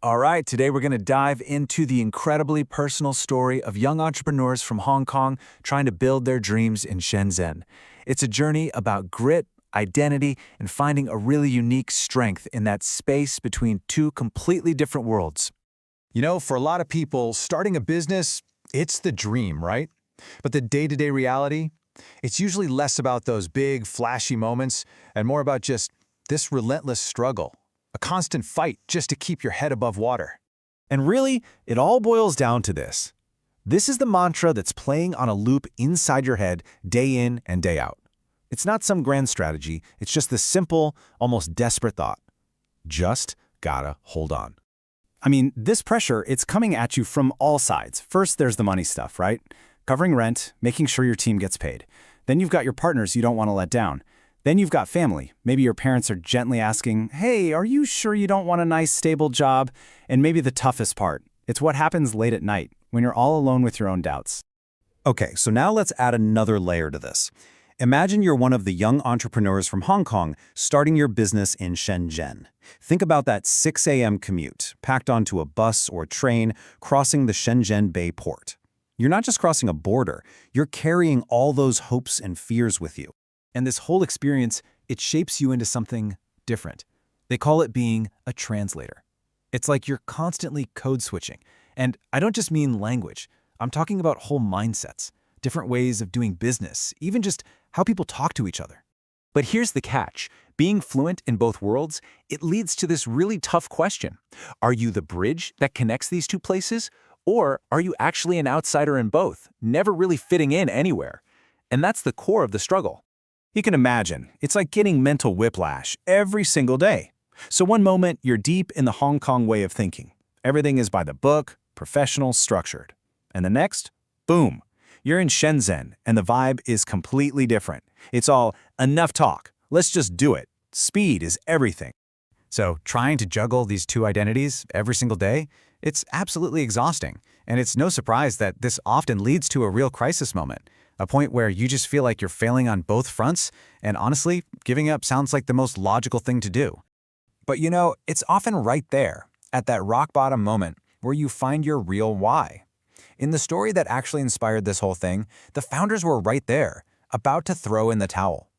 All right, today we're going to dive into the incredibly personal story of young entrepreneurs from Hong Kong trying to build their dreams in Shenzhen. It's a journey about grit, identity, and finding a really unique strength in that space between two completely different worlds. For a lot of people, starting a business, it's the dream, right? But the day-to-day reality, it's usually less about those big, flashy moments and more about just this relentless struggle, a constant fight just to keep your head above water. And really, it all boils down to this. This is the mantra that's playing on a loop inside your head day in and day out. It's not some grand strategy, it's just this simple, almost desperate thought. Just gotta hold on. I mean, this pressure, it's coming at you from all sides. First, there's the money stuff, right? Covering rent, making sure your team gets paid. Then you've got your partners you don't want to let down. Then you've got family. Maybe your parents are gently asking, hey, are you sure you don't want a nice, stable job? And maybe the toughest part, it's what happens late at night, when you're all alone with your own doubts. Okay, so now let's add another layer to this. Imagine you're one of the young entrepreneurs from Hong Kong starting your business in Shenzhen. Think about that 6 a.m. commute, packed onto a bus or train, crossing the Shenzhen Bay port. You're not just crossing a border, you're carrying all those hopes and fears with you. And this whole experience, it shapes you into something different. They call it being a translator. It's like you're constantly code switching. And I don't just mean language. I'm talking about whole mindsets, different ways of doing business, even just how people talk to each other. But here's the catch. Being fluent in both worlds, it leads to this really tough question. Are you the bridge that connects these two places? Or are you actually an outsider in both, never really fitting in anywhere? And that's the core of the struggle. You can imagine, it's like getting mental whiplash every single day. So one moment, you're deep in the Hong Kong way of thinking. Everything is by the book, professional, structured. And the next, boom, you're in Shenzhen, and the vibe is completely different. It's all, enough talk, let's just do it. Speed is everything. So trying to juggle these two identities every single day, it's absolutely exhausting. And it's no surprise that this often leads to a real crisis moment, a point where you just feel like you're failing on both fronts, and honestly, giving up sounds like the most logical thing to do. But it's often right there, at that rock bottom moment, where you find your real why. In the story that actually inspired this whole thing, the founders were right there, about to throw in the towel.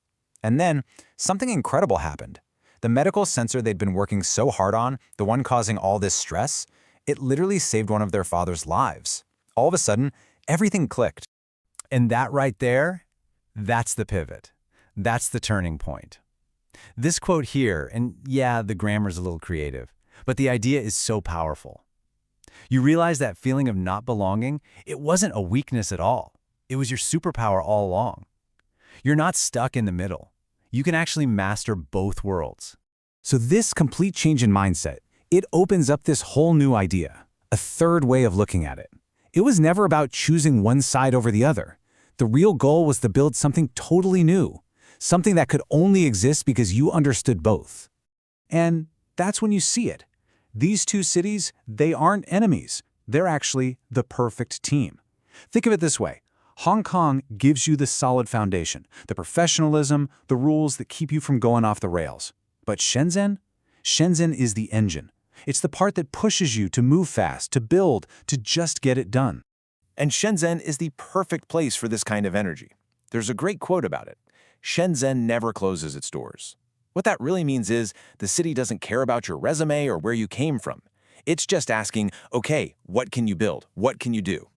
And then, something incredible happened. The medical sensor they'd been working so hard on, the one causing all this stress, it literally saved one of their father's lives. All of a sudden, everything clicked. And that right there, that's the pivot. That's the turning point. This quote here, and yeah, the grammar's a little creative, but the idea is so powerful. You realize that feeling of not belonging, it wasn't a weakness at all. It was your superpower all along. You're not stuck in the middle. You can actually master both worlds. So this complete change in mindset, it opens up this whole new idea, a third way of looking at it. It was never about choosing one side over the other. The real goal was to build something totally new, something that could only exist because you understood both. And that's when you see it. These two cities, they aren't enemies. They're actually the perfect team. Think of it this way. Hong Kong gives you the solid foundation, the professionalism, the rules that keep you from going off the rails. But Shenzhen? Shenzhen is the engine. It's the part that pushes you to move fast, to build, to just get it done. And Shenzhen is the perfect place for this kind of energy. There's a great quote about it. Shenzhen never closes its doors. What that really means is the city doesn't care about your resume or where you came from. It's just asking, okay, what can you build? What can you do?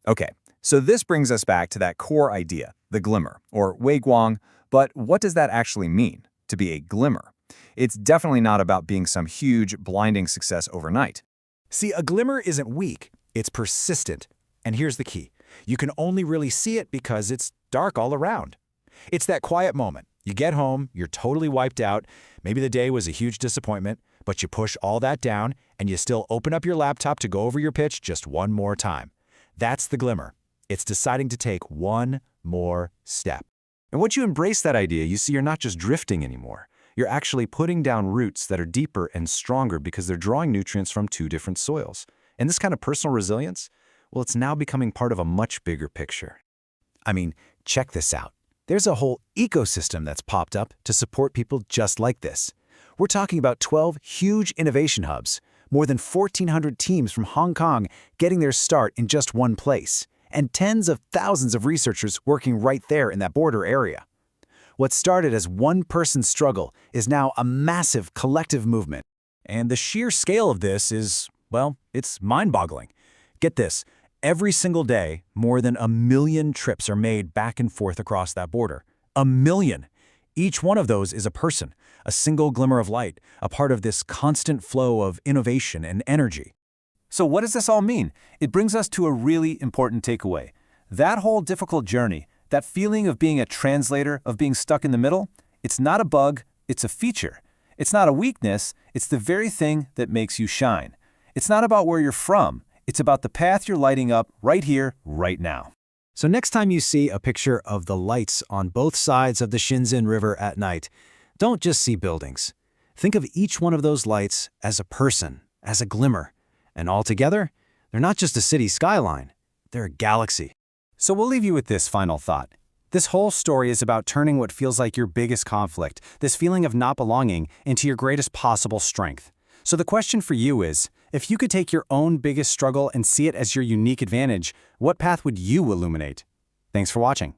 Okay, so this brings us back to that core idea, the glimmer, or Wei Guang. But what does that actually mean, to be a glimmer? It's definitely not about being some huge, blinding success overnight. See, a glimmer isn't weak, it's persistent. And here's the key. You can only really see it because it's dark all around. It's that quiet moment. You get home, you're totally wiped out, maybe the day was a huge disappointment, but you push all that down and you still open up your laptop to go over your pitch just one more time. That's the glimmer. It's deciding to take one more step. And once you embrace that idea, you see you're not just drifting anymore. You're actually putting down roots that are deeper and stronger because they're drawing nutrients from two different soils. And this kind of personal resilience, well, it's now becoming part of a much bigger picture. I mean, check this out. There's a whole ecosystem that's popped up to support people just like this. We're talking about 12 huge innovation hubs, more than 1,400 teams from Hong Kong getting their start in just one place, and tens of thousands of researchers working right there in that border area. What started as one person's struggle is now a massive collective movement. And the sheer scale of this is, well, it's mind-boggling. Get this, every single day, more than 1 million trips are made back and forth across that border. 1 million! Each one of those is a person, a single glimmer of light, a part of this constant flow of innovation and energy. So what does this all mean? It brings us to a really important takeaway. That whole difficult journey, that feeling of being a translator, of being stuck in the middle, it's not a bug, it's a feature. It's not a weakness, it's the very thing that makes you shine. It's not about where you're from, it's about the path you're lighting up right here, right now. So next time you see a picture of the lights on both sides of the Shenzhen River at night, don't just see buildings. Think of each one of those lights as a person, as a glimmer. And altogether, they're not just a city skyline, they're a galaxy. So we'll leave you with this final thought. This whole story is about turning what feels like your biggest conflict, this feeling of not belonging, into your greatest possible strength. So the question for you is, if you could take your own biggest struggle and see it as your unique advantage, what path would you illuminate? Thanks for watching.